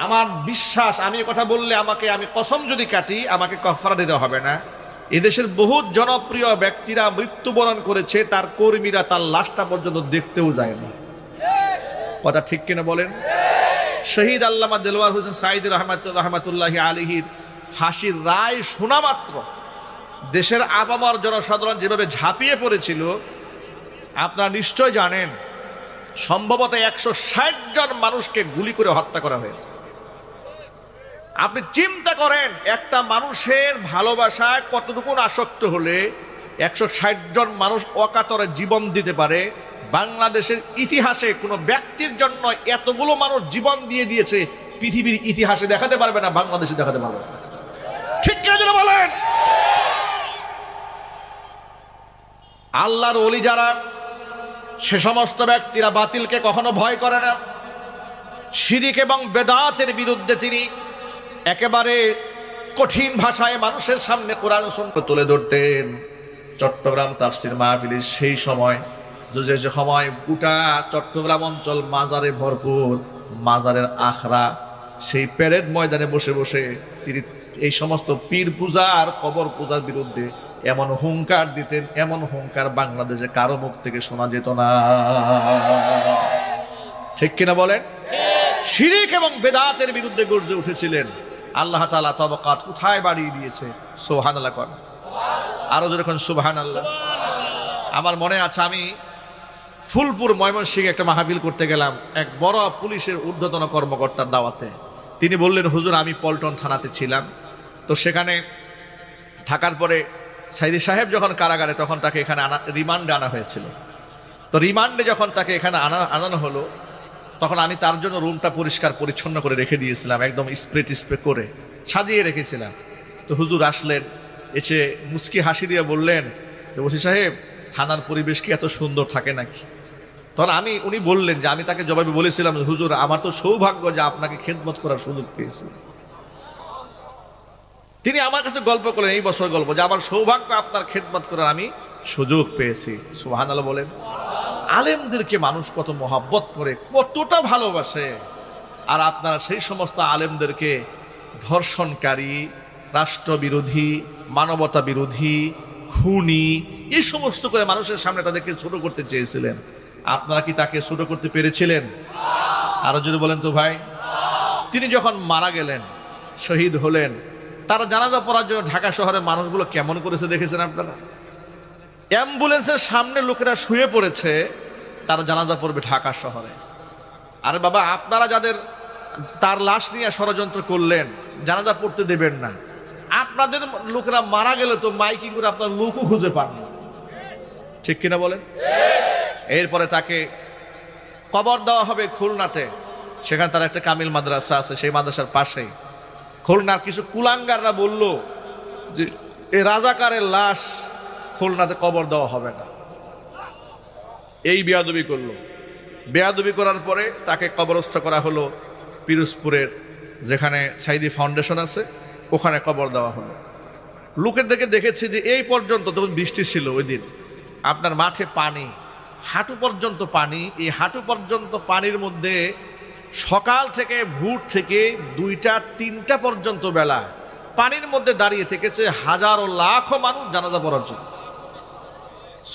আমার বিশ্বাস, আমি কথা বললে আমি কসম যদি কাটি আমাকে কাফারা দিতে হবে না। এদেশের বহু জনপ্রিয় ব্যক্তিরা মৃত্যুবরণ করেছে, তার কর্মীরা তার লাশটা পর্যন্ত দেখতেও যায়নি। কথা ঠিক কিনা বলেন? শহীদ আল্লামা দেলোয়ার হোসেন সাঈদী রহমাতুল্লাহি আলাইহির ফাঁসির রায় শোনা মাত্র দেশের আপামর জনসাধারণ যেভাবে ঝাঁপিয়ে পড়েছিল আপনারা নিশ্চয় জানেন। সম্ভবত 160 জন মানুষকে গুলি করে হত্যা করা হয়েছে। আপনি চিন্তা করেন একটা মানুষের ভালোবাসায় কতটুকু আসক্ত হলে 160 জন মানুষ অকাতরে জীবন দিতে পারে। বাংলাদেশের ইতিহাসে কোনো ব্যক্তির জন্য এতগুলো মানুষ জীবন দিয়ে দিয়েছে পৃথিবীর ইতিহাসে দেখাতে পারবে না, বাংলাদেশে দেখাতে পারবে না। ঠিক কিনা বলেন? আল্লাহর ওলি যারা, সে সমস্ত ব্যক্তিরা বাতিলকে কখনো ভয় করে না। শিরিক এবং বেদাতের বিরুদ্ধে তিনি একেবারে কঠিন ভাষায় মানুষের সামনে কোরআন সুন্নাহ তুলে ধরতেন। চট্টগ্রাম তাফসীর মাহফিলের সেই সময়, যে সময় গোটা চট্টগ্রাম অঞ্চল মাজারে ভরপুর, মাজারের আখড়া, সেই প্যারেড ময়দানে বসে বসে তিনি এই সমস্ত পীর পূজা আর কবর পূজার বিরুদ্ধে এমন হুঙ্কার দিতেন, এমন হুঙ্কার বাংলাদেশে কারো মুখ থেকে শোনা যেত না। ঠিক কিনা বলেন? শিরিক এবং বেদাতের বিরুদ্ধে গর্জে উঠেছিলেন। আল্লাহ তাআলা তবাকাত কোথায় বাড়িয়ে দিয়েছে। সুবহানাল্লাহ কর, আরো যখন সুবহানাল্লাহ। আমার মনে আছে আমি ফুলপুর ময়মনসিংহে একটা মাহফিল করতে গেলাম, এক বড় পুলিশের ঊর্ধ্বতন কর্মকর্তার দাওয়াতে। তিনি বললেন, হুজুর আমি পল্টন থানাতে ছিলাম, তো সেখানে থাকার পরে সাইদি সাহেব যখন কারাগারে, তখন তাকে এখানে রিমান্ডে আনা হয়েছিল। তো রিমান্ডে যখন তাকে এখানে আনানো হলো, তখন আমি তার জন্য রুমটা পরিষ্কার পরিচ্ছন্ন করে রেখে দিয়েছিলাম, একদম স্প্রে করে সাজিয়ে রেখেছিলাম। তো হুজুর আসলেন, এসে মুচকি হাসি দিয়ে বললেন যে ওসি সাহেব, থানার পরিবেশ কি এত সুন্দর থাকে নাকি? তখন উনি বললেন যে, আমি তাকে জবাবে বলেছিলাম, হুজুর আমার তো সৌভাগ্য যে আপনাকে খেদমত করার সুযোগ পেয়েছি। তিনি আমার কাছে গল্প করলেন, এই বছর গল্প, যে আমার সৌভাগ্য আপনার খেদমত করার আমি সুযোগ পেয়েছি। সুবহানাল্লাহ বলেন। আলেমদেরকে মানুষ কত মহব্বত করে, কতটা ভালোবাসে, আর আপনারা সেই সমস্ত আলেমদেরকে ধর্ষণকারী, রাষ্ট্রবিরোধী, মানবতা বিরোধী, খুনি, এই সমস্ত করে মানুষের সামনে তাদেরকে ছোট করতে চেয়েছিলেন। আপনারা কি তাকে ছোট করতে পেরেছিলেন? আরো যদি বলেন তো ভাই। তিনি যখন মারা গেলেন, শহীদ হলেন, তারা জানাজা পড়ার জন্য ঢাকা শহরের মানুষগুলো কেমন করেছে দেখেছেন আপনারা? অ্যাম্বুলেন্সের সামনে লোকেরা শুয়ে পড়েছে, তারা জানাজা পড়বে ঢাকা শহরে। আরে বাবা, আপনারা যাদের তার লাশ নিয়ে ষড়যন্ত্র করলেন, জানাজা পড়তে দেবেন না, আপনাদের লোকেরা মারা গেলে তো মাইকিং করে আপনার লোকও খুঁজে পান না। ঠিক কিনা বলেন? এরপরে তাকে কবর দেওয়া হবে খুলনাতে। সেখানে তার একটা কামিল মাদ্রাসা আছে, সেই মাদ্রাসার পাশেই। খুলনার কিছু কুলাঙ্গাররা বলল যে এই রাজাকারের লাশ খুলনাতে কবর দেওয়া হবে না। এই বেয়াদবি করলো। বেয়াদবি করার পরে তাকে কবরস্থ করা হলো পিরোজপুরের, যেখানে সাইদি ফাউন্ডেশন আছে, ওখানে কবর দেওয়া হলো। লোকের দেখেছি যে এই পর্যন্ত, তখন বৃষ্টি ছিল ওই দিন, আপনার মাঠে পানি, হাঁটু পর্যন্ত পানি। এই হাঁটু পর্যন্ত পানির মধ্যে সকাল থেকে ভোর থেকে 2টা-3টা পর্যন্ত বেলা পানির মধ্যে দাঁড়িয়ে থেকেছে হাজারো লাখো মানুষ জানাজা পড়ার জন্য।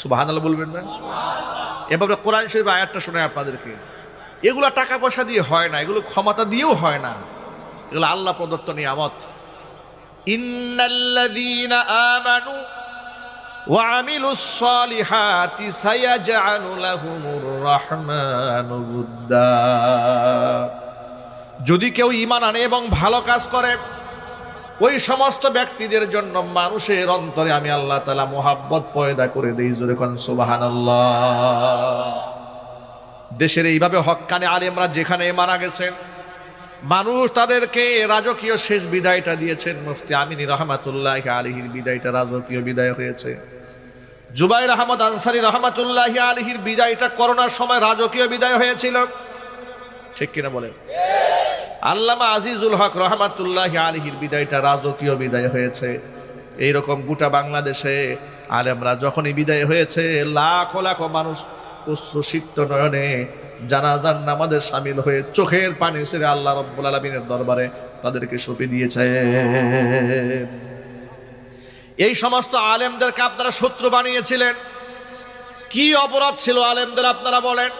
সুবহানাল্লাহ বলবেন না? এভাবে কোরআন শরীফ আয়াতটা শোনায় আপনাদেরকে। এগুলো টাকা পয়সা দিয়ে হয় না, এগুলো ক্ষমতা দিয়েও হয় না, এগুলো আল্লাহ প্রদত্ত নিয়ামত। ইন্নাল্লাযীনা আমানু ওয়া আমিলুস সালিহাতি সায়াজআলু লাহুমুর রাহমানু উদ্দা। যদি কেউ ঈমান আনে এবং ভালো কাজ করে, ওই সমস্ত ব্যক্তিদের জন্য মানুষের অন্তরে আমি আল্লাহ তাআলা মোহাব্বত পয়দা করে দেই। জোরে কোন সুবহানাল্লাহ। দেশের এইভাবে হক্কানি আলেমরা যেখানে মারা গেছেন, মানুষ তাদেরকে রাজকীয় শেষ বিদায়টা দিয়েছেন। মুফতি আমিনী রহমাতুল্লাহি আলাইহির বিদায়টা রাজকীয় বিদায় হয়েছে। জুবাইর আহমদ আনসারী রহমাতুল্লাহি আলাইহির বিদায়টা করোনার সময় রাজকীয় বিদায় হয়েছিল। ঠিক কিনা বলেন? আল্লামা আজিজুল হক রহমাতুল্লাহি আলাইহির বিদায়টা রাজকীয় বিদায় হয়েছে। এইরকম গোটা বাংলাদেশে আলেমরা যখনই বিদায় হয়েছে, লাখো লাখো মানুষ অশ্রুসিক্ত নয়নে জানাজার নামাজে শামিল হয়ে চোখের পানি ছেড়ে আল্লাহ রাব্বুল আলামিনের দরবারে তাদেরকে সঁপে দিয়েছেন। এই সমস্ত আলেমদেরকে আপনারা শত্রু বানিয়েছিলেন। কি অপরাধ ছিল আলেমদের আপনারা বলেন?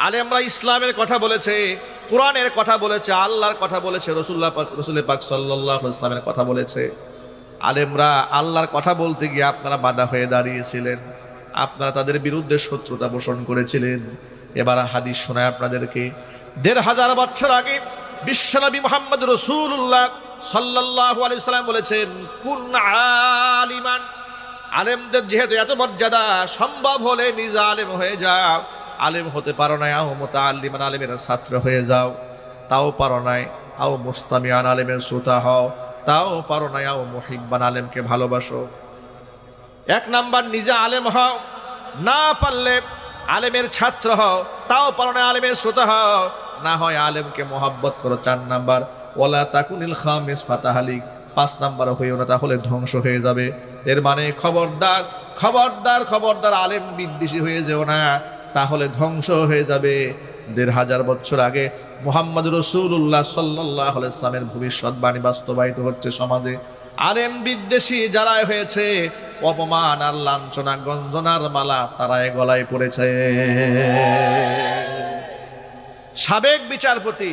আলেমরা ইসলামের কথা বলেছে, কোরআনের কথা বলেছে, আল্লাহর কথা বলেছে, রসুল পাক সাল্লাল্লাহু আলাইহি ওয়াসাল্লামের কথা বলেছে। আলেমরা আল্লাহর কথা বলতে গিয়ে আপনারা বাধা হয়ে দাঁড়িয়েছিলেন, আপনারা তাদের বিরুদ্ধে শত্রুতা পোষণ করেছিলেন। এবার হাদিস শোনায় আপনাদেরকে। ১৫০০ বছর আগে বিশ্বনবী মুহাম্মদ রাসূলুল্লাহ সাল্লাল্লাহু আলাইহি ওয়াসাল্লাম বলেছেন, কুন আলিমান, আলেমদের যেহেতু এত মর্যাদা, সম্ভব হলে নিজে আলেম হয়ে যাও। আলেম হতে পারো না, আও মুতাআল্লিমান, আলেমের ছাত্র হয়ে যাও, তাও পারো নাই। আও মুস্তামিআন, আলেমের শ্রোতা হও, তাও পারো না। আও মুহিব্বান, আলেমকে ভালোবাসো। এক নাম্বার নিজে আলেম হও, না পারলে আলেমের ছাত্র হও, তাও পারো না, আলেমের শ্রোতা হও, না হয় আলেমকে মহব্বত করো। ৪ নাম্বার ওয়ালা তাকুনিল খামিস ফাতাহালিক, ৫ নাম্বার হইও না, তাহলে ধ্বংস হয়ে যাবে। এর মানে খবরদার খবরদার খবরদার, আলেম বিদ্বেষী হয়ে যেও না, তাহলে ধ্বংস হয়ে যাবে। ১৫০০ বছর আগে মুহাম্মদ রাসূলুল্লাহ সাল্লাল্লাহু আলাইহি ওয়াসাল্লামের ভবিষ্যৎবাণী বাস্তবায়িত হচ্ছে সমাজে। আলেম বিদ্বেষী যারা হয়েছে, অপমান আর লাঞ্ছনা গঞ্জনার মালা তারাই গলায় পড়েছে। সাবেক বিচারপতি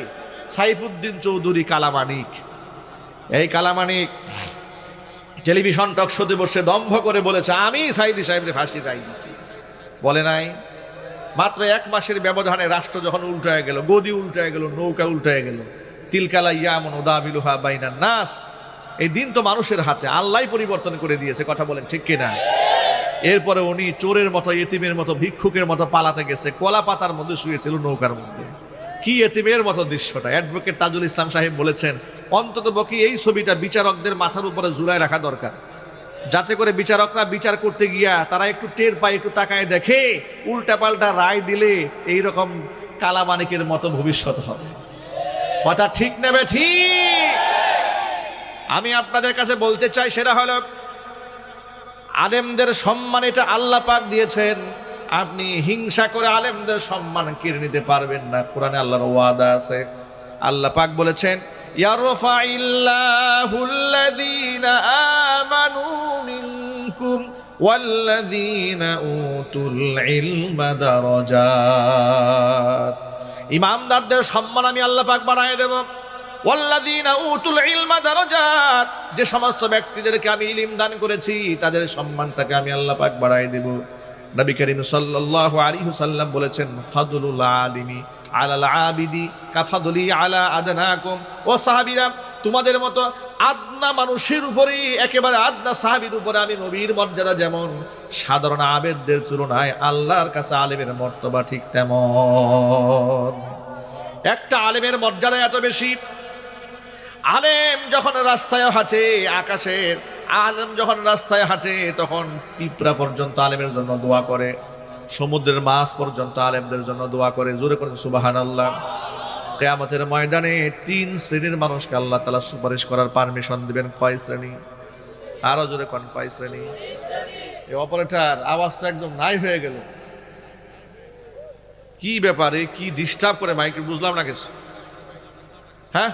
সাইফুদ্দিন চৌধুরী কালামানিক, এই কালামানিক টেলিভিশন টক শোতে বসে দম্ভ করে বলেছে, আমি সাইদি সাহেবরে ফাঁসির রায় দিছি। বলে নাই? মাত্র ১ মাসের ব্যবধানে রাষ্ট্র যখন উল্টায় গেল, গদি উল্টায় গেল, নৌকা উল্টায় গেল। তিলকালা ইয়ামুন উদাবিলুহা বাইনান নাস, এই দিন তো মানুষের হাতে, আল্লাহই পরিবর্তন করে দিয়েছে। কথা বলেন ঠিক কিনা? এরপরে উনি চোরের মতো, এতিমের মতো, ভিক্ষুকের মতো পালাতে গেছে, কলা পাতার মধ্যে শুয়েছিল নৌকার মধ্যে। কি এতিমের মতো দৃশ্যটা! অ্যাডভোকেট তাজুল ইসলাম সাহেব বলেছেন, অন্তত পক্ষে এই ছবিটা বিচারকদের মাথার উপরে ঝুলায় রাখা দরকার, যাতে করে বিচারকরা বিচার করতে গিয়া তারা একটু টের পায়, একটু তাকায় দেখে, উল্টা পাল্টা রায় দিলে এইরকম কালামানিকের মতো ভবিষ্যৎ হবে। কথা ঠিক নেবে? ঠিক। আমি আপনাদের কাছে বলতে চাই, সেটা হলো আলেমদের সম্মান এটা আল্লাহ পাক দিয়েছেন। আপনি হিংসা করে আলেমদের সম্মান কেড়ে নিতে পারবেন না। কোরআনে আল্লাহর ওয়াদা আছে, আল্লাহ পাক বলেছেন, ইয়ারফাইল্লাহুল্লাযীনা আমানু মিনকুম ওয়াল্লাযীনা উতুল ইলমা দারাজাত। ইমানদারদের সম্মান আমি আল্লাহ পাক বাড়ায় দেব। ওয়াল্লাযীনা উতুল ইলমা দারাজাত, যে সমস্ত ব্যক্তিদেরকে আমি ইলম দান করেছি তাদের সম্মানটাকে আমি আল্লাহ পাক বাড়ায় দেব। নবী করিম সাল্লাল্লাহু আলাইহি ওয়াসাল্লাম বলেছেন, ফাদলুল আলিমি আলাল আবিদি কাফাদলি আলা আদনাকুম। ও সাহাবীরা, তোমাদের মতো আদনা মানুষের উপরে, একেবারে আদনা সাহাবীর উপরে আমি নবীর মর্যাদা যেমন, সাধারণ আবেদদের তুলনায় আল্লাহর কাছে আলেমের মর্তবা ঠিক তেমন। একটা আলেমের মর্যাদা এত বেশি, আলেম যখন রাস্তায় হাঁটে, আকাশের আলেম যখন রাস্তায় হাঁটে, তখন পিঁপড়া পর্যন্ত আলেমের জন্য দোয়া করে, সমুদ্রের মাছ পর্যন্ত আলেমদের জন্য দোয়া করে। জোরে করেন সুবহানাল্লাহ। কিয়ামতের ময়দানে ৩ শ্রেণীর মানুষকে আল্লাহ তাআলা সুপারিশ করার পারমিশন দিবেন। কয় শ্রেণী? আরো জোরে কোন কয় শ্রেণী? এই অপারেটর আওয়াজটা একদম নাই হয়ে গেল। কি ব্যাপারে, কি ডিস্টার্ব করে মাইকে, বুঝলাম না কিছু। হ্যাঁ,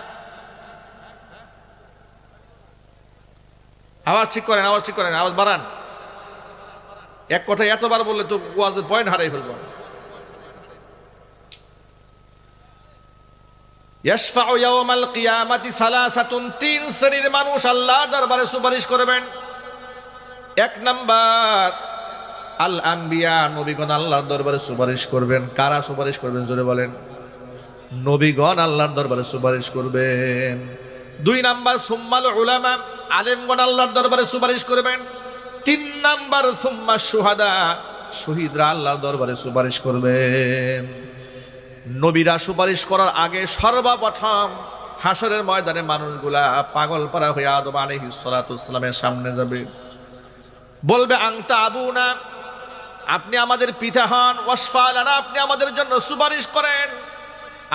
আওয়াজ ঠিক করেন, আওয়াজ ঠিক করেন, আওয়াজ বাড়ান। এক কথা এতবার বললে তো ওয়াজের পয়েন্ট হারাই ফেলবো। ইয়াশফাউ ইয়াওমাল কিয়ামাতি সালাসাতুন, ৩ শ্রেণীর মানুষ আল্লাহর দরবারে সুপারিশ করবেন। ১ নাম্বার আল আম্বিয়া, নবীগণ আল্লাহর দরবারে সুপারিশ করবেন। কারা সুপারিশ করবেন জোরে বলেন? নবীগণ আল্লাহর দরবারে সুপারিশ করবেন। ২ নাম্বার সুম্মাল উলামা, আলেমগণ আল্লাহর দরবারে সুপারিশ করবেন। ৩ নাম্বার সুম্মা শুহাদা, শহীদরা আল্লাহর দরবারে সুপারিশ করবেন। নবীরা সুপারিশ করার আগে সর্বপ্রথম হাসরের ময়দানে মানুষগুলা পাগল পারা হয়ে আদম আলাইহিস সালাতু ওয়াস সালামের সামনে যাবে, বলবে আনতা আবুনা, আপনি আমাদের পিতা হন, ওয়াসফা লানা, আপনি আমাদের জন্য সুপারিশ করেন।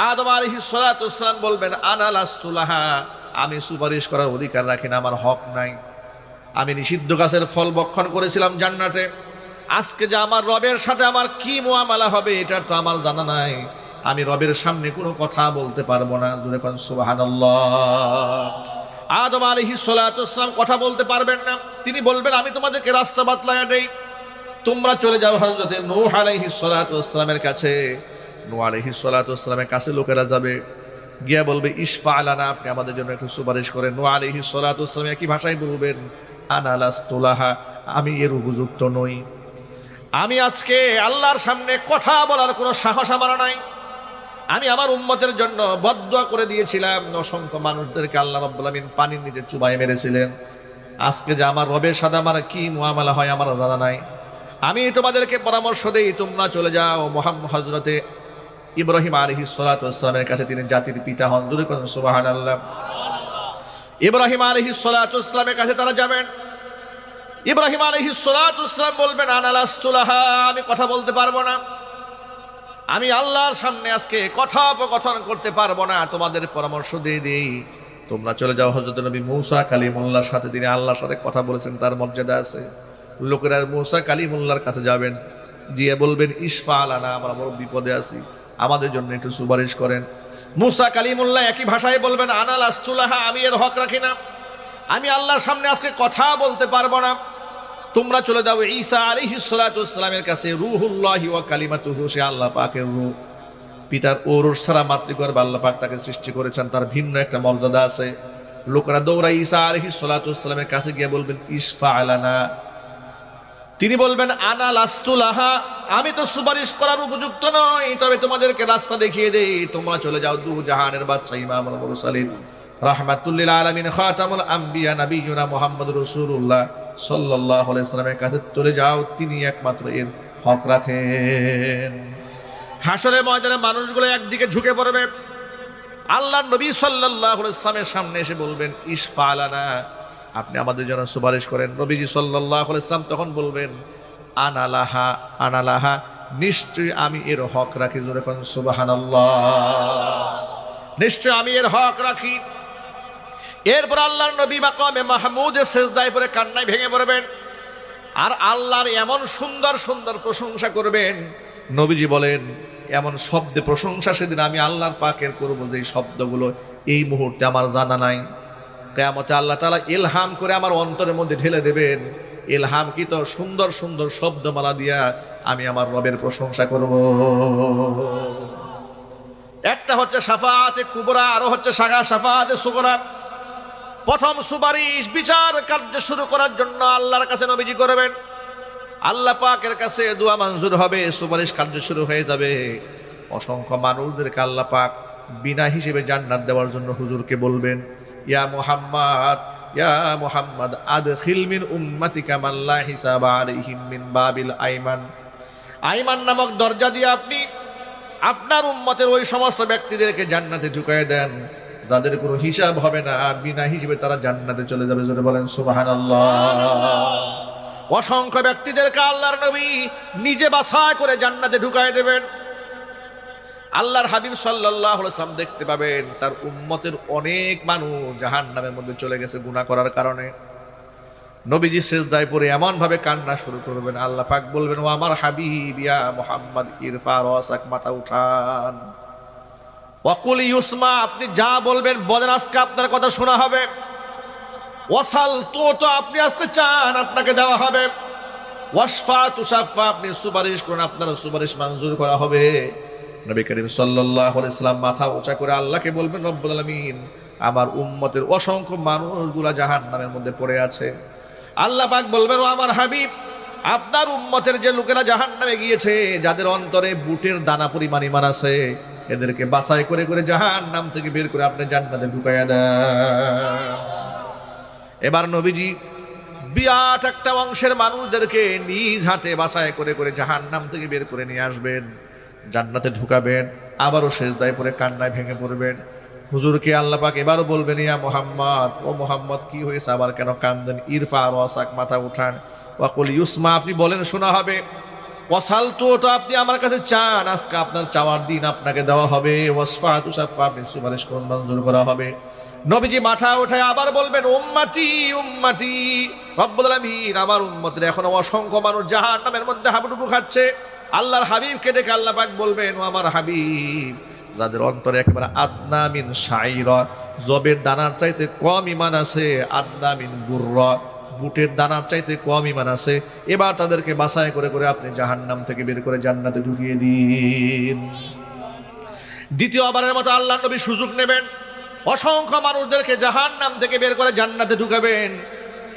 আদম আলাইহিস সালাতু ওয়াস সালাম বলবেন, আনা লাস্তু লাহা, আমি সুপারিশ করার অধিকার রাখি না, আমার হক নাই। আমি নিষিদ্ধ গাছের ফল ভক্ষণ করেছিলাম জান্নাতে, আজকে যে আমার রবের সাথে আমার কি মুআমালা হবে এটা তো আমার জানা নাই, আমি রবের সামনে কোনো কথা বলতে পারবো না। জোরে কোন সুবহানাল্লাহ। আদম আলাইহিস সালাতু ওয়াস সালাম কথা বলতে পারবেন না, তিনি বলবেন আমি তোমাদেরকে রাস্তা বাতলায়া দেই, তোমরা চলে যাও হযরত নূহ আলাইহিস সালাতু ওয়াস সালামের কাছে। নূহ আলাইহিস সালাতু ওয়াস সালামের কাছে লোকেরা যাবে, গিয়া বলবে ইশফা লানা, আপনি আমাদের জন্য একটু সুপারিশ করেন। নূহ আলাইহিস সালাতু ওয়াস সালাম একই ভাষায় বলবেন আনা লাস্তু লাহা, আমি এর উপযুক্ত নই, আমি আজকে আল্লাহর সামনে কথা বলার কোনো সাহস আমার নাই। আমি আমার উম্মতের জন্য বদদুয়া করে দিয়েছিলাম, অসংখ্য মানুষদেরকে আল্লাহ রাব্বুল আমিন পানির নিচে চুবাই মেরেছিলেন। আজকে যে আমার রবের সাথে আমার কি মুআমালা হয় আমার জানা নাই। আমি তোমাদেরকে পরামর্শ দেই, তোমরা চলে যাও মুহাম্মদ হযরতে ইব্রাহিম আলাইহিস সালাতু ওয়াস সালামের কাছে, তিনি জাতির পিতা হন। জোরে বলুন সুবহানাল্লাহ। ইব্রাহিম আলাইহিস সালাতু ওয়াস সালামের কাছে তারা যাবেন। ইব্রাহিম আলাইহিস সালাতু ওয়াস সালাম বলবেন আনা লাস্তু লাহা, আমি কথা বলতে পারবো না, আমি আল্লাহর সামনে আজকে কথোপকথন করতে পারবো না, তোমাদের পরামর্শ দিয়ে দিই তোমরা চলে যাও হযরত নবী মূসা কালিমুল্লাহর সাথে, তিনি আল্লাহর সাথে কথা বলেছেন, তার মর্যাদা আছে। লোকেরা মূসা কালিমুল্লাহর কাছে যাবেন, গিয়ে বলবেন ইশফা লানা, আমরা বড় বিপদে আছি, আমাদের জন্য একটু সুপারিশ করেন। মূসা কালিমুল্লাহ একই ভাষায় বলবেন আনা লাস্তু লাহা, আমি এর হক রাখি না, আমি আল্লাহর সামনে আজকে কথা বলতে পারবো না। তোমরা চলে যাও ঈসা আলাইহিস সালাতু ওয়াস সালামের কাছে, রূহুল্লাহি ওয়া কালিমাতুহু, সে আল্লাহ পাকের রূহ, পিতার ওরস ছাড়া মাতৃগর্ভে আল্লাহ পাক তাকে সৃষ্টি করেছেন, তার ভিন্ন একটা মর্যাদা আছে। লোকেরা দৌড়া ঈসা আলাইহিস সালাতু ওয়াস সালামের কাছে গিয়ে বলবেন ইশফা লানা, তিনি বলবেন আনা লাস্তু লাহা, আমি তো সুপারিশ করার উপযুক্ত নই, তবে তোমাদেরকে রাস্তা দেখিয়ে দেই, তোমরা চলে যাও দু জাহানের বাদশা ইমামুল মুরসালিন রাহমাতুল লিল আলামিন খাতামুল আম্বিয়া নবিয়ুনা মুহাম্মদুর রাসূলুল্লাহ সাল্লাল্লাহু আলাইহি সাল্লামের কাছে চলে যাও, তিনি একমাত্র এর হক রাখেন। হাসরের ময়দানে মানুষগুলো একদিকে ঝুঁকে পড়বে, আল্লাহর নবী সাল্লাল্লাহু আলাইহি সাল্লামের সামনে এসে বলবেন ইশফা লানা, আপনি আমাদের জন্য সুপারিশ করেন। নবীজি সাল্লাল্লাহু আলাইহি সাল্লাম তখন বলবেন আনা লাহা, আনা লাহা, নিশ্চয়ই আমি এর হক রাখি। জোরে কোন সুবহানাল্লাহ। নিশ্চয় আমি এর হক রাখি। এরপর আল্লাহর নবী মাকামে মাহমুদে সিজদায় পড়ে কান্নায় ভেঙে পড়বেন, আর আল্লাহর এমন সুন্দর সুন্দর প্রশংসা করবেন। নবীজি বলেন এমন শব্দে প্রশংসা সেদিন আমি আল্লাহর পাকের করব যে শব্দগুলো এই মুহূর্তে আমার জানা নাই। কিয়ামতে আল্লাহ তাআলা ইলহাম করে আমার অন্তরের মধ্যে ঢেলে দেবেন, ইলহামকৃত সুন্দর সুন্দর শব্দমালা দিয়া আমি আমার রবের প্রশংসা করব। একটা হচ্ছে শাফাআতে কুবরা, আরো হচ্ছে শাফাআতে সুগরা। প্রথম সুপারিশ বিচার কার্য শুরু করার জন্য আল্লাহর কাছে নবীজি করবেন, আল্লাহ পাকের কাছে দোয়া মঞ্জুর হবে, সুপারিশ কার্য শুরু হয়ে যাবে। অসংখ্য মানুষদেরকে আল্লাহ পাক বিনা হিসেবে জান্নাত দেওয়ার জন্য হুজুরকে বলবেন ইয়া মুহাম্মদ আদখিল মিন উম্মাতিকা মান লা হিসাবা আলাইহিম মিন বাবিল আইমান, আইমান নামক দরজা দিয়ে আপনি আপনার উম্মতের ওই সমস্ত ব্যক্তিদেরকে জান্নাতে ঢুকায় দেন যাদের কোনো হিসাব হবে না, বিনা হিসেবে তারা জান্নাতে চলে যাবে। জোরে বলেন সুবহানাল্লাহ। অসংখ্য ব্যক্তিদেরকে আল্লাহর নবী নিজে বাছাই করে জান্নাতে ঢুকায় দেবেন। আল্লাহর হাবিব সাল্লাল্লাহু আলাইহি ওয়াসাল্লাম দেখতে পাবেন তার উম্মতের অনেক মানুষ জাহান্নামের মধ্যে চলে গেছে গুনাহ করার কারণে। নবীজি সিজদায় পড়ে এমন ভাবে কান্না শুরু করবেন, আল্লাহ পাক বলবেন ও আমার হাবিব ইয়া মুহাম্মদ ইরফা রাসাক, মাথা উঠান, ওয়াকুল ইউসমা, আপনি যা বলবেন বলেন, আজকে আপনার কথা শোনা হবে। ওয়াসাল, তো আপনি আজকে চান আপনাকে দেওয়া হবে। ওয়াশফা তুশাফা, আপনি সুপারিশ করুন, আপনার সুপারিশ মঞ্জুর করা হবে। নবী করিম সাল্লাল্লাহু আলাইহি সাল্লাম মাথা উঁচা করে আল্লাহকে বলবেন রব্বুল আলামিন, আমার উম্মতের অসংখ্য মানুষগুলা জাহান্নামের মধ্যে পড়ে আছে। আল্লাহ পাক বলবেন ও আমার হাবিব, আপনার উম্মতের যে লোকেরা জাহান্নামে গিয়েছে, যাদের অন্তরে বুটের দানা পরিমাণ ঈমান আছে, এদেরকে বাছাই করে করে জাহান্নাম থেকে বের করে আপনি জান্নাতে ঢুকাইয়া দেন। এবার নবীজি বিরাট একটা অংশের মানুষদেরকে নিজ হাতে বাছাই করে করে জাহান্নাম থেকে বের করে নিয়ে আসবেন, জান্নাতে ঢুকাবেন। আবারও সিজদায় পড়ে কান্নায় ভেঙে পড়বেন। হুজুরকে আল্লাহ পাক এবারও বলবেন ইয়া মুহাম্মদ, ও মুহাম্মদ কি হয়েছে, আবার কেন কান্দেন? ইরফা রাসাক, মাথা উঠান। ওয়াকুল ইউসমা, আপনি বলেন শোনা হবে। ওয়াসাল, তো আপনি আমার কাছে চান, আজকে আপনার চাওয়ার দিন, আপনাকে দেওয়া হবে। ওয়াসফা তুশাফা, আপনি সুপারিশ করুন, মঞ্জুর করা হবে। নবীজি মাথা উঠায় আবার বলবেন উম্মতি উম্মতি, রব্বুল আলামিন আমার উম্মতের এখনো অসংখ্য মানুষ জাহান্নামের মধ্যে হাবুডুবু খাচ্ছে। আল্লাহর হাবিবকে দেখে আল্লাহ পাক বলবেন, ও আমার হাবিব, যাদের অন্তরে একেবারে আদনা মিন শাইরা, জবের দানার চাইতে কম ঈমান আছে, আদনা মিন বুররা, বুটের দানার চাইতে কম ঈমান আছে, এবার তাদেরকে বাছাই করে করে আপনি জাহান্নাম থেকে বের করে জান্নাতে ঢুকিয়ে দিন। দ্বিতীয়বারের মতো আল্লাহ নবী সুযোগ নেবেন, অসংখ্য মানুষদেরকে জাহান্নাম থেকে বের করে জান্নাতে ঢুকাবেন।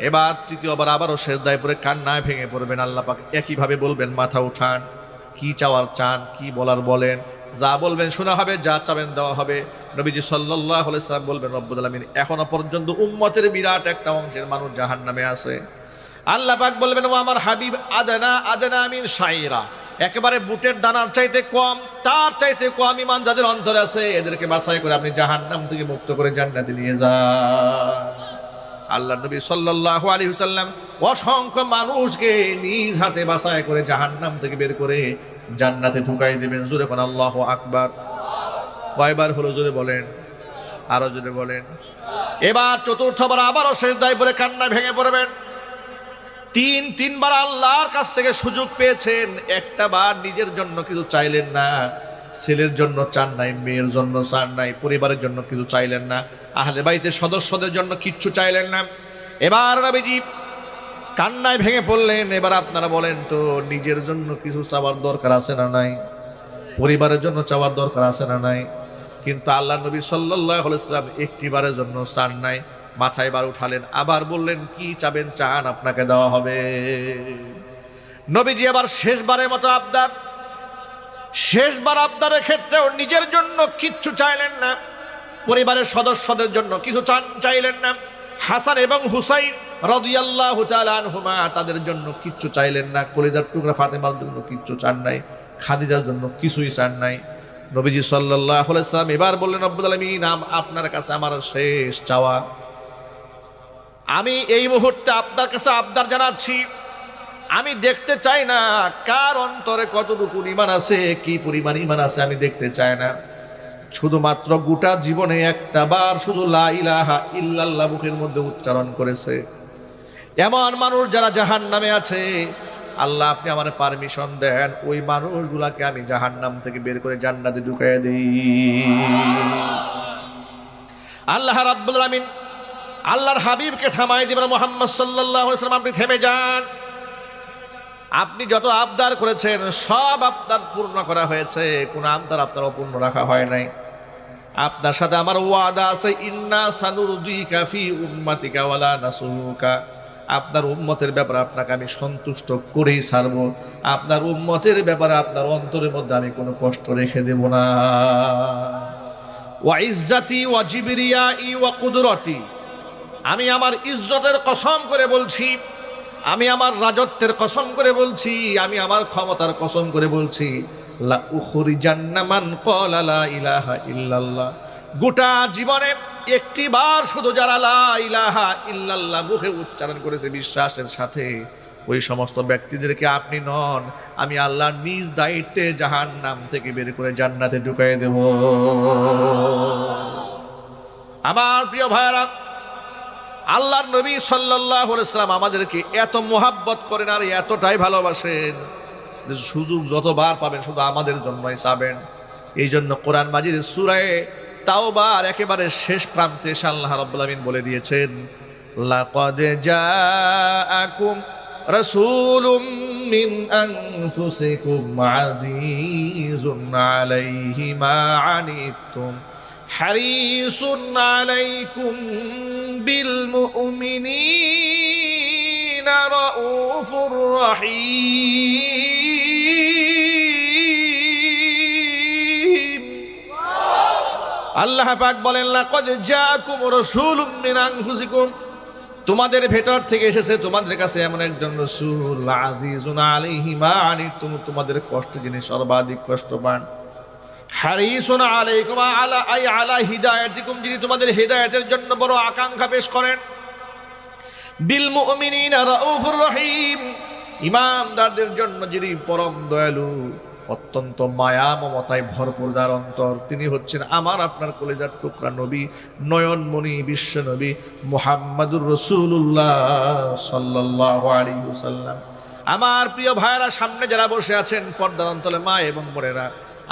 এবার তৃতীয়বার আবারও সিজদায় পড়ে কান্নায় ভেঙে পড়বেন। আল্লাহ পাক একইভাবে বলবেন, মাথা উঠান, কি চাওয়ার চান, কি বলার বলেন, যা বলবেন শোনা হবে, যা চাবেন দেওয়া হবে। নবীজি সাল্লাল্লাহু আলাইহি সাল্লাম বলবেন, রব্বুল আলামিন এখনো পর্যন্ত উম্মতের বিরাট একটা অংশের মানুষ জাহান্নামে আছে। আল্লাহ পাক বলবেন, ও আমার হাবিব, আদনা মিন শাইরা, একেবারে বুটের দানার চাইতে কম, তার চাইতে কম ঈমান যাদের অন্তরে আছে, এদেরকে বাছাই করে আপনি জাহান্নাম থেকে মুক্ত করে জান্নাতে নিয়ে যান। আল্লাহ নবী সাল্লাল্লাহু আলাইহি ওয়াসাল্লাম অসংখ্য মানুষকে নিজ হাতে বাছাই করে জাহান্নাম থেকে বের করে জান্নাতে ঢুকাই দেবেন। জোরে কোন আল্লাহু আকবার। কয়বার হলো জোরে বলেন, আরো জোরে বলেন। এবার চতুর্থবার আবারও সিজদায় পড়ে কান্না ভেঙে পড়বেন। তিনবার আল্লাহর কাছ থেকে সুযোগ পেয়েছেন, একটা বার নিজের জন্য কিছু চাইলেন না, ছেলের জন্য চান নাই, মেয়ের জন্য চান নাই, পরিবারের জন্য কিছু চাইলেন না, আহলে বাইতের সদস্যদের জন্য কিচ্ছু চাইলেন না। এবার নবীজি কান্নায় ভেঙে পড়লেন। এবার আপনারা বলেন তো, নিজের জন্য কিছু চাওয়ার দরকার আছে না নাই? পরিবারের জন্য চাওয়ার দরকার আছে না নাই? কিন্তু আল্লাহ নবী সাল্লাল্লাহু আলাইহি ওয়াসাল্লাম একটিবারের জন্য চান নাই, মাথায় বার উঠালেন, আবার বললেন, কি চাবেন চান, আপনাকে দেওয়া হবে। নবীজি আবার শেষবারের মতো আবদার, শেষবার আবদারের ক্ষেত্রেও নিজের জন্য কিচ্ছু চাইলেন না, পরিবারের সদস্যদের জন্য কিছু চাইলেন না, হাসান এবং হুসাইন রাদিয়াল্লাহু তাআলা আনহুমা তাদের জন্য কিচ্ছু চাইলেন না, কলিজার টুকরা ফাতেমার জন্য কিচ্ছু চান নাই, খাদিজার জন্য কিছুই চান নাই। নবীজি সাল্লাল্লাহু আলাইহি ওয়াসাল্লাম এবার বললেন, রব্বুল আলামিন আপনার কাছে আমার শেষ চাওয়া, আমি এই মুহূর্তে আপনার কাছে আবদার জানাচ্ছি, আমি দেখতে চাই না কার অন্তরে কতটুকু ঈমান আছে, কি পরিমাণ ঈমান আছে, আমি দেখতে চাই না। শুধুমাত্র গোটা জীবনে একটা বার শুধু লা ইলাহা ইল্লাল্লাহ মুখের মধ্যে উচ্চারণ করেছে এমন মানুষ যারা জাহান্নামে আছে, আল্লাহ আপনি আমার পারমিশন দেন, ওই মানুষগুলাকে আমি জাহান্নাম থেকে বের করে জান্নাতে ঢুকিয়ে দিই। আল্লাহ রাব্বুল আলামিন আল্লাহর হাবিবকে থামাই দিবেন, মুহাম্মদ সাল্লাল্লাহু আলাইহি ওয়াসাল্লাম আপনি থেমে যান, আপনি যত আবদার করেছেন সব আবদার পূর্ণ করা হয়েছে, কোন আবদার আপনার অপূর্ণ রাখা হয় নাই। আপনার সাথে আমার ওয়াদা আছে, ইন্না সানুরদিকা ফি উম্মাতিকা ওয়ালা নাসুকা, আপনার উম্মতের ব্যাপারে আপনাকে আমি সন্তুষ্ট করেই ছাড়বো, আপনার উম্মতের ব্যাপারে আপনার অন্তরের মধ্যে আমি কোনো কষ্ট রেখে দেব না। ওয়া ইজ্জাতি ওয়া জিবরিয়াই ওয়া কুদরতি, আমি আমার ইজ্জতের কসম করে বলছি, আমি আমার রাজত্বের কসম করে বলছি, আমি আমার ক্ষমতার কসম করে বলছি, লা উখরিজান্না মান ক্বালা লা ইলাহা ইল্লাল্লাহ, গোটা জীবনে একটিবার শুধু যারা লা ইলাহা ইল্লাল্লাহ মুখে উচ্চারণ করেছে বিশ্বাসের সাথে, ওই সমস্ত ব্যক্তিদেরকে আপনি নন, আমি আল্লাহর নিজ দায়িত্বে জাহান্নাম থেকে বের করে জান্নাতে ঢুকিয়ে দেব। আমার প্রিয় ভাইরা, আল্লাহর নবী সাল্লাল্লাহু আলাইহি ওয়াসাল্লাম আমাদেরকে এত মোহাব্বত করেন আর এতটাই ভালোবাসেন যে সুযোগ যতবার পাবেন শুধু আমাদের জন্যই চাবেন। এই জন্য কোরআন মাজিদের সূরা তাওবার একেবারে শেষ প্রান্তে আল্লাহ রাব্বুল আমিন বলে দিয়েছেন, লাকাদ জাআকুম রাসূলুম মিন আনফুসিকুম আজিজুন আলাইহি মা আনিতুম হারিসুন আলাইকুম বিল মুমিনিনা রাউফুর রহিম। আল্লাহ পাক বলেন, লাকাদ জাআকুম রাসূলুম মিন আনফুসিকুম, তোমাদের ভেতর থেকে এসেছে তোমাদের কাছে এমন একজন রাসূল, আজিজুন আলাইহি মা আনিতুম, তোমাদের কষ্ট যিনি সর্বাধিক কষ্ট পান, হারিসুন আলাইকুম আলা হিদায়াতিকুম, যিনি তোমাদের হিদায়াতের জন্য বড় আকাঙ্ক্ষা পেশ করেন, বিল মুমিনিনা রাউফুর রহিম, ঈমানদারদের জন্য যিনি পরম দয়ালু, অত্যন্ত মায়া মমতায় ভরপুর যার অন্তর, তিনি হচ্ছেন আমার আপনার কলেজার টুকরা নবী, নয়নমণি বিশ্ব নবী মুহাম্মাদুর রাসূলুল্লাহ সাল্লাল্লাহু আলাইহি ওয়াসাল্লাম। আমার প্রিয় ভাইয়েরা, সামনে যারা বসে আছেন পর্দার অন্তরে মা এবং বোনেরা,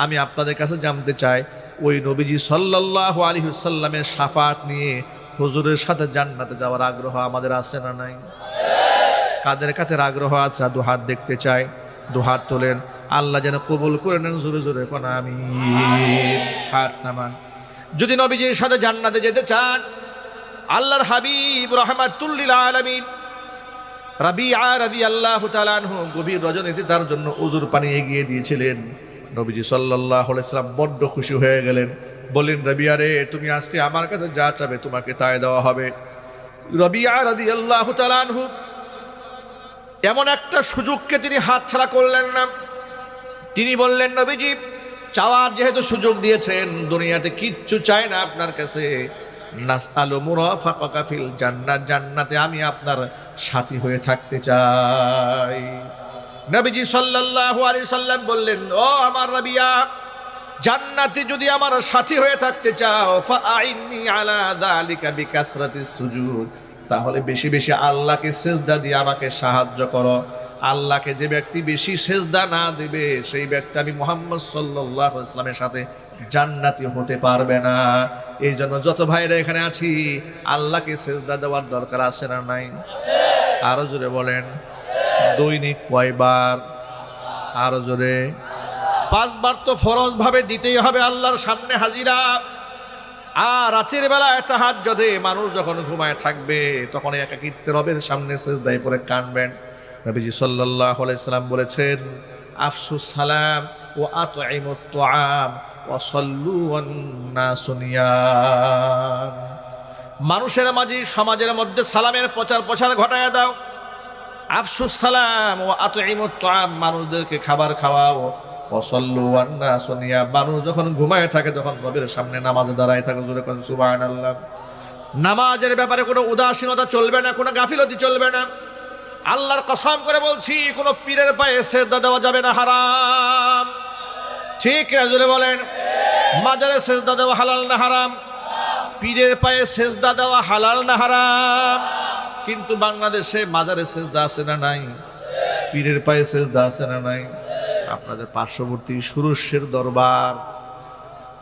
আমি আপনাদের কাছে জানতে চাই, ওই নবীজি সাল্লাল্লাহু আলাইহি ওয়াসাল্লামের শাফাআত নিয়ে হুজুরের সাথে জান্নাতে যাওয়ার আগ্রহ আমাদের আছে না নাই? কাদের কাদের আগ্রহ আছে? দুহাত দেখতে চাই, দুহাত তোলেন। আল্লাহ যেন কবুল করে নেন। জোরে জোরে কোন আমিন। হাত নামান। যদি নবীজির সাথে জান্নাতে যেতে চান, আল্লাহর হাবিব রাহমাতুল লিল আলামিন রাবিআ রাদিয়াল্লাহু তাআলা আনহু গভীর রজনীতে তার জন্য উজুর পানি এগিয়ে দিয়েছিলেন। নবীজি সাল্লাল্লাহু আলাইহি ওয়াসাল্লাম বড্ড খুশি হয়ে গেলেন। বললেন, রাবিআ রে, তুমি আজকে আমার কাছে যা চাবে তোমাকে তাই দেওয়া হবে। রাবিআ রাদিয়াল্লাহু তাআলা আনহু এমন একটা সুযোগকে তিনি হাতছাড়া করলেন না। তিনি বললেন, নবীজি চাওয়ার যেহেতু সুযোগ দিয়েছেন, দুনিয়াতে কিচ্ছু চাই না আপনার কাছে, নাসআলু মুরাফাকাকা ফিল জান্নাত, জান্নাতে আমি আপনার সাথী হয়ে থাকতে চাই। নবীজি সাল্লাল্লাহু আলাইহি সাল্লাম বললেন, ও আমার রাবিয়া, জান্নাতে যদি আমার সাথী হয়ে থাকতে চাও, ফাআইন্নি আলা যালিকা বিকাসরাতিস সুজুদ, তাহলে বেশি বেশি আল্লাহকে সেজদা দিয়ে আমাকে সাহায্য করো। আল্লাহকে যে ব্যক্তি বেশি সেজদা না দেবে, সেই ব্যক্তি আমি মুহাম্মদ সাল্লাল্লাহু আলাইহি ওয়াসাল্লামের সাথে জান্নাতি হতে পারবে না। এই জন্য যত ভাইরা এখানে আছি, আল্লাহকে সেজদা দেওয়ার দরকার আছে না নাই? আরো জোরে বলেন। দৈনিক কয়বার? আরো জোরে। 5 বার তো ফরজ ভাবে দিতেই হবে আল্লাহর সামনে হাজিরা। আর রাতের বেলা তাহাজ্জুদে মানুষ যখন ঘুমায় থাকবে, তখন একাকিত্বে রবের সামনে সিজদায় পড়ে কাঁদবেন। নবীজি সাল্লাল্লাহু আলাইহি সাল্লাম বলেছেন, আফসুস সালাম ওয়া আতঈমুত তুআম ওয়া সাল্লু ওয়ান নাসু নিয়াম। মানুষের মাঝে, সমাজের মধ্যে সালামের প্রচার প্রসার ঘটায় দাও। আফসুস সালাম ওয়া আতঈমুত তুআম, মানুষদেরকে খাবার খাওয়াও। ওয়াসাল্লু ওয়ান নাসু নিয়াম, মানুষ যখন ঘুমায় থাকে তখন রবের সামনে নামাজে দাঁড়ায় থাকে। জোরে কোন সুবহানাল্লাহ। নামাজের ব্যাপারে কোনো উদাসীনতা চলবে না, কোনো গাফিলতি চলবে না। আল্লাহর কসম করে বলছি, কোনো পীরের পায়ে সেজদা দেওয়া যাবে না, হারাম। ঠিক না? জোরে বলেন। মাজারে সেজদা দেওয়া হালাল না হারাম? পীরের পায়ে সেজদা দেওয়া হালাল না হারাম? কিন্তু বাংলাদেশে মাজারে সেজদা আছে না নাই? পীরের পায়ে সেজদা আছে না নাই? আপনাদের পার্শ্ববর্তী সুরস্যের দরবার,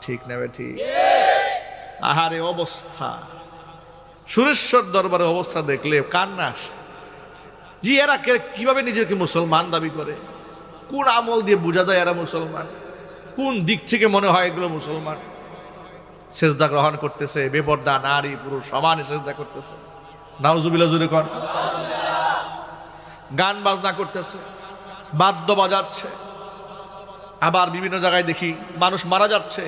ঠিক নেবে ঠিক? আহারে অবস্থা, সুরেশ্বর দরবারের অবস্থা দেখলে কান্না আসে। জি, এরা কিভাবে নিজেকে মুসলমান দাবি করে? কোন আমল দিয়ে বোঝা যায় এরা মুসলমান? কোন দিক থেকে মনে হয় এগুলো মুসলমান? সেজদা গ্রহণ করতেছে, বেপর্দা নারী পুরুষ সমানে সেজদা করতেছে। নাউজুবিল্লাহ জোরে কর। গান বাজনা করতেছে, বাদ্য বাজাচ্ছে। আবার বিভিন্ন জায়গায় দেখি মানুষ মারা যাচ্ছে,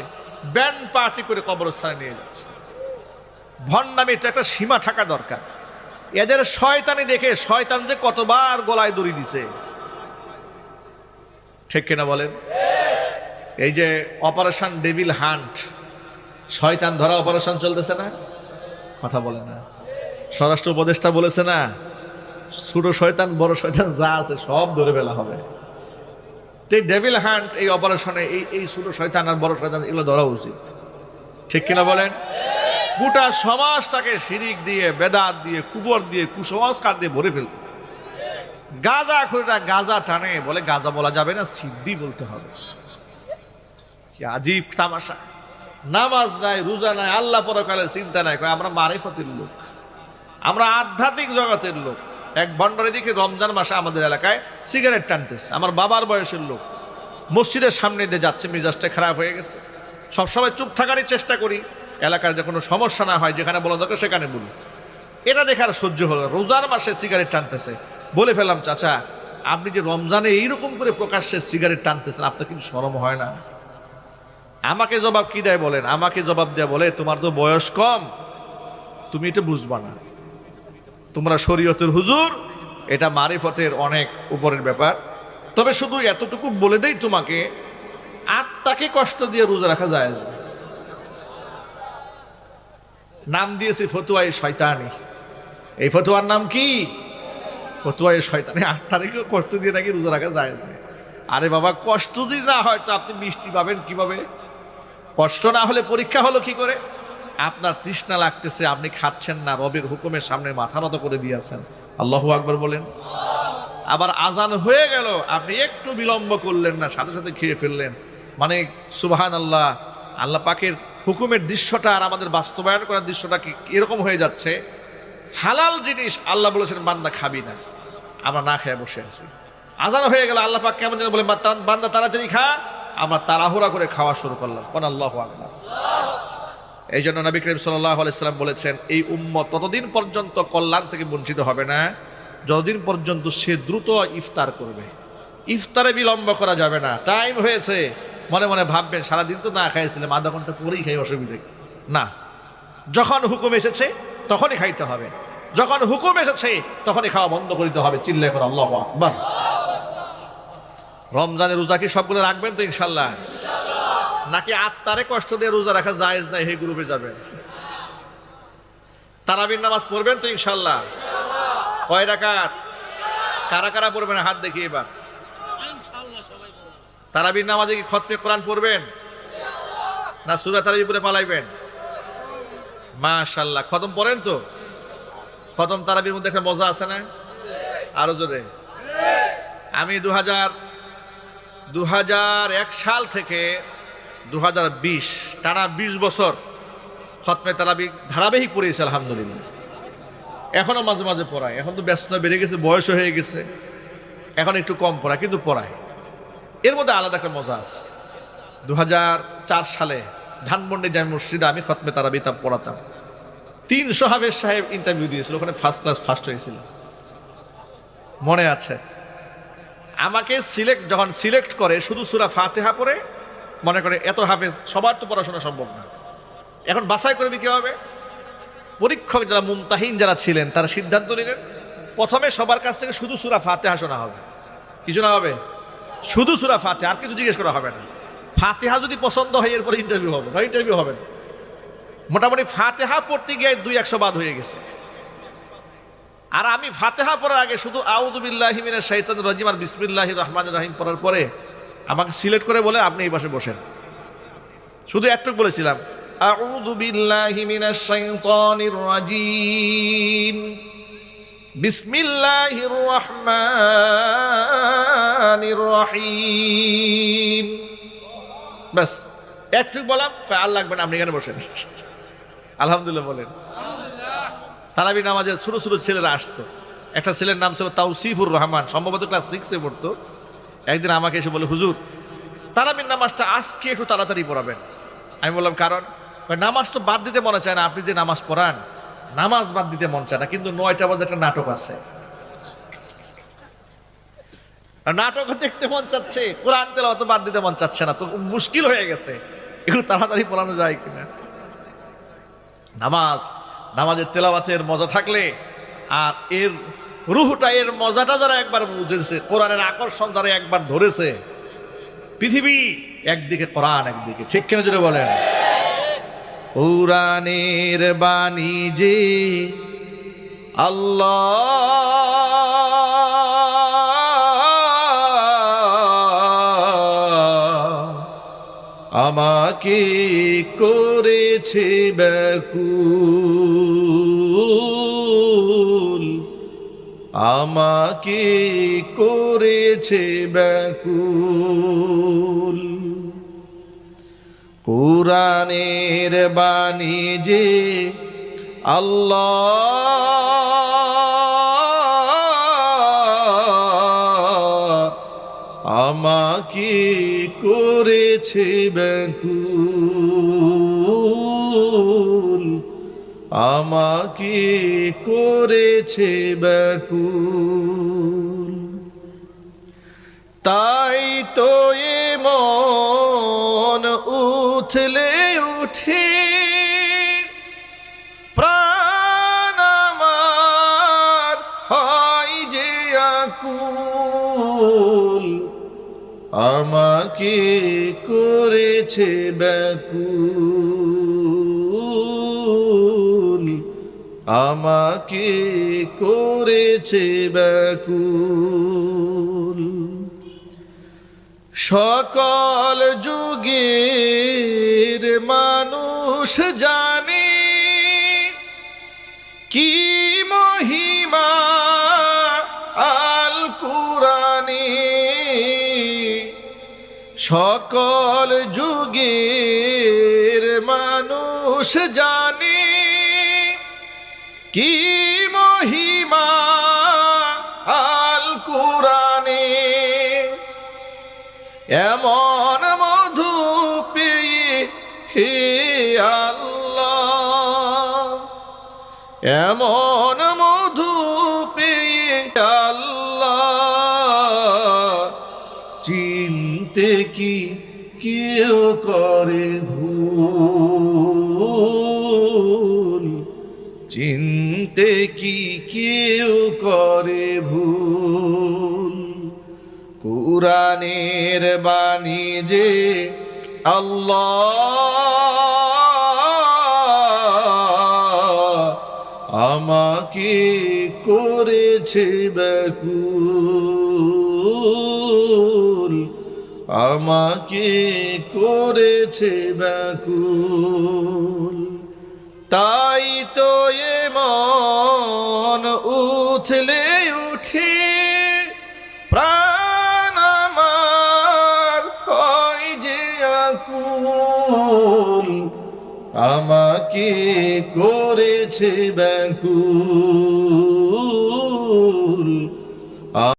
ব্যান্ড পার্টি করে কবরস্থানে নিয়ে যাচ্ছে। ভণ্ডামির একটা সীমা থাকা দরকার। এদের শয়তানি দেখে শয়তান যে কতবার গলায় দড়ি দিছে, ঠিক কিনা বলেন? এই যে অপারেশন ডেভিল হান্ট, শয়তান ধরা অপারেশন চলতেছে না? কথা বলে না? স্বরাষ্ট্র উপদেষ্টা বলেছে না, ছোট শয়তান বড় শয়তান যা আছে সব ধরে ফেলা হবে। ডেভিল হান্ট এই অপারেশনে এই ছোট শয়তান আর বড় শয়তান এগুলো ধরা উচিত, ঠিক কিনা বলেন? গোটা সমাজটাকে শিরিক দিয়ে, বেদাত দিয়ে, কুফর দিয়ে, কুসংস্কার দিয়ে ভরে ফেলতেছে। গাঁজা খোরেরা গাঁজা টানে, বলে গাঁজা বলা যাবে না, সিদ্ধি বলতে হবে। কি আজীব তামাশা! নামাজ নাই, রোজা নাই, আল্লাহ পরকালের চিন্তা নাই। আমরা মারিফতের লোক, আমরা আধ্যাত্মিক জগতের লোক। এক ভণ্ডারে দেখি রমজান মাসে আমাদের এলাকায় সিগারেট টানতেছে। আমার বাবার বয়সের লোক, মসজিদের সামনে দিয়ে যাচ্ছে, মেজাজটা খারাপ হয়ে গেছে। সবসময় চুপ থাকারই চেষ্টা করি, এলাকার যে কোনো সমস্যা না হয়, যেখানে বলা দরকার সেখানে বলি। এটা দেখে আর সহ্য হলো। রোজার মাসে সিগারেট টানতেছে, বলে ফেললাম, চাচা আপনি যে রমজানে এইরকম করে প্রকাশ্যে সিগারেট টানতেছেন, আপনার কিন্তু শরম হয় না? আমাকে জবাব কি দেয় বলেন? আমাকে জবাব দেয়া বলে, তোমার তো বয়স কম, তুমি এটা বুঝবা না, তোমরা শরীয়তের হুজুর, এটা মারিফতের অনেক উপরের ব্যাপার। তবে শুধু এতটুকু বলে দেই তোমাকে, আত্মাকে কষ্ট দিয়ে রোজা রাখা যায় না। নাম দিয়েছি ফতুয়ায়ে শয়তানি। এই ফতুয়ার নাম কি? ফতুয়ায়ে শয়তানি। আত্মাকে কষ্ট দিয়ে নাকি রোজা রাখা যায় না। আরে বাবা, কষ্ট যদি না হয় তো আপনি মিষ্টি পাবেন কিভাবে? কষ্ট না হলে পরীক্ষা হলো কি করে? আপনার তৃষ্ণা লাগতেছে, আপনি খাচ্ছেন না, রবের হুকুমের সামনে মাথা নত করে দিয়েছেন। আল্লাহু আকবার বলেন। আবার আজান হয়ে গেল, আপনি একটু বিলম্ব করলেন না, সাথে সাথে খেয়ে ফেললেন। মানে সুবহানাল্লাহ, আল্লাহ পাকের হুকুমের দৃশ্যটা আর আমাদের বাস্তবায়ন করার দৃশ্যটা কি এরকম হয়ে যাচ্ছে। হালাল জিনিস আল্লাহ বলেছেন বান্দা খাবি না, আমরা না খেয়ে বসে আছি। আজান হয়ে গেল, আল্লাহ পাক কেমন যেন বলে বান্দা তাড়াতাড়ি খা, আমরা তাড়াহুড়া করে খাওয়া শুরু করলাম। আল্লাহু আকবার। এই জন্য নবী করিম সাল্লাল্লাহু আলাইহি সাল্লাম বলেছেন, এই উম্মত ততদিন পর্যন্ত কল্যাণ থেকে বঞ্চিত হবে না যতদিন পর্যন্ত সে দ্রুত ইফতার করবে। ইফতারে বিলম্ব করা যাবে না। টাইম হয়েছে, মনে মনে ভাববেন সারাদিন তো না খাইছিলাম, আধা ঘন্টা পরেই খাই, অসুবিধা না। যখন হুকুম এসেছে তখনই খাইতে হবে, যখন হুকুম এসেছে তখনই খাওয়া বন্ধ করতে হবে। চিল্লায় করে আল্লাহু আকবার। রমজানের রোজা কি সবগুলো রাখবেন তো ইনশাল্লাহ? নাকি আত্মারে কষ্ট দিয়ে রোজা রাখা জায়েজ নাই, এই গ্রুপে যাবেন? তারাবির নামাজ পড়বেন তো ইনশাল্লাহ? কয় রাকাত? কারা কারা পড়বেন হাত দেখি এবার। তারাবির নামাজে কি খতমে কোরআন পড়বেন না সূরা তারাবি পড়ে পালাইবেন? মাশাআল্লাহ, খতম পড়েন তো? খতম তারাবির মধ্যে একটা মজা আছে না? আরো জোরে। আমি 2001 সাল থেকে 2020 টানা 20 বছর খতমে তারাবি ধারাবাহিক পড়েছি আলহামদুলিল্লাহ। এখনো মাঝে মাঝে পড়ায়, এখন তো ব্যস্ততা বেড়ে গেছে, বয়স হয়ে গেছে, এখন একটু কম পড়ায়, কিন্তু পড়ায়। এর মধ্যে আলাদা একটা মজা আছে। 2004 সালে ধানমন্ডি জামে মসজিদে আমি খতমে তারাবি পড়াতাম। 300 হাফেজ সাহেব ইন্টারভিউ দিয়েছিল, ওখানে ফার্স্ট ক্লাস ফার্স্ট হয়েছিল, মনে আছে। আমাকে যখন সিলেক্ট করে শুধু সূরা ফাতিহা পড়ে, মনে করে এত হাফেজ সবার তো পড়াশোনা সম্ভব না, এখন বাছাই করবি কি হবে? পরীক্ষক যারা মুমতাহিন যারা ছিলেন তারা সিদ্ধান্ত নিলেন প্রথমে সবার কাছ থেকে শুধু সূরা ফাতিহা শোনা হবে। কি শোনা হবে? শুধু সূরা ফাতিহা, আর কিছু জিজ্ঞেস করা হবে না। ফাতিহা যদি পছন্দ হয় এরপরে ইন্টারভিউ হবে, না ইন্টারভিউ হবে না। মোটামুটি ফাতিহা পড়তে গিয়ে 200 বাদ হয়ে গেছে। আর আমি ফাতিহা পড়ার আগে শুধু আউযু বিল্লাহি মিনাশ শাইতানির রাজিম আর বিসমিল্লাহির রহমানির রহিম পড়ার পরে আমাকে সিলেক্ট করে বলে আপনি এই পাশে বসেন। শুধু একটু বলেছিলাম আউযু বিল্লাহি মিনাশ শাইতানির রাজিম বিসমিল্লাহির রহমানির রহিম, বাস একটু বললাম, আর লাগবে না, আপনি এখানে বসেন। আলহামদুলিল্লাহ বলেন। তারাবি নামাজে ছোট ছোট ছেলেরা আসতো। একটা ছেলের নাম ছিল তাওসিফুর রহমান, সম্ভবত ক্লাস 6-এ পড়তো। একদিন আমাকে এসে বলে, হুজুর তারাবির নামাজটা আজকে একটু তাড়াতাড়ি পড়াবেন। আমি বললাম কারণ? নামাজ তো বাদ দিতে মনে চায় না, আপনি যে নামাজ পড়ান নামাজ বাদ দিতে মন চায় না, কিন্তু 9টা বাজে একটা নাটক আছে, নাটক দেখতে মন চাচ্ছে, কোরআন তেলাওয়াত বাদ দিতে মন চাচ্ছে না, তো মুশকিল হয়ে গেছে, একটু তাড়াতাড়ি পড়ানো যায় কিনা। নামাজের তেলাওয়াতের মজা থাকলে আর এর রুহটা, এর মজাটা যারা একবার বুঝেছে, কোরআনের আকর্ষণ যারা একবার ধরেছে, পৃথিবী একদিকে কোরআন একদিকে, ঠিক কিনা যদি বলেন? কোরআনের বাণী যে আল্লাহ আমাকে করেছে ব্যাকুল, আমাকে করেছে ব্যাকুল। কোরআনের বাণী যে আল্লাহ আমাকে করেছে ব্যাকুল, আমাকে করেছে ব্যাকুল। তাই তো মন উথলে উঠে, প্রাণ আমার হয় যে আকুল, আমাকে করেছে ব্যাকুল, আমাকে করেছে ব্যাকুল। সকল যুগের মানুষ জানে কি মহিমা আল কুরআনে। সকল যুগের মানুষ জানে কি মহিমা আল কুরআনে। এমন মধু পেয়ে হে আল্লাহ, এমন মধু পেয়ে আল্লাহ, চিনতে কি কেউ করে ভুল, চিনতে কি কেউ করে ভুল। কুরআনের বাণী যে আল্লাহ আমাকে করেছে ব্যাকুল, আমাকে করেছে ব্যাকুল। তাই তো এমন উথলে উঠে প্রাণ আমার হয় যে আকুল, আমাকে করেছে ব্যাকুল।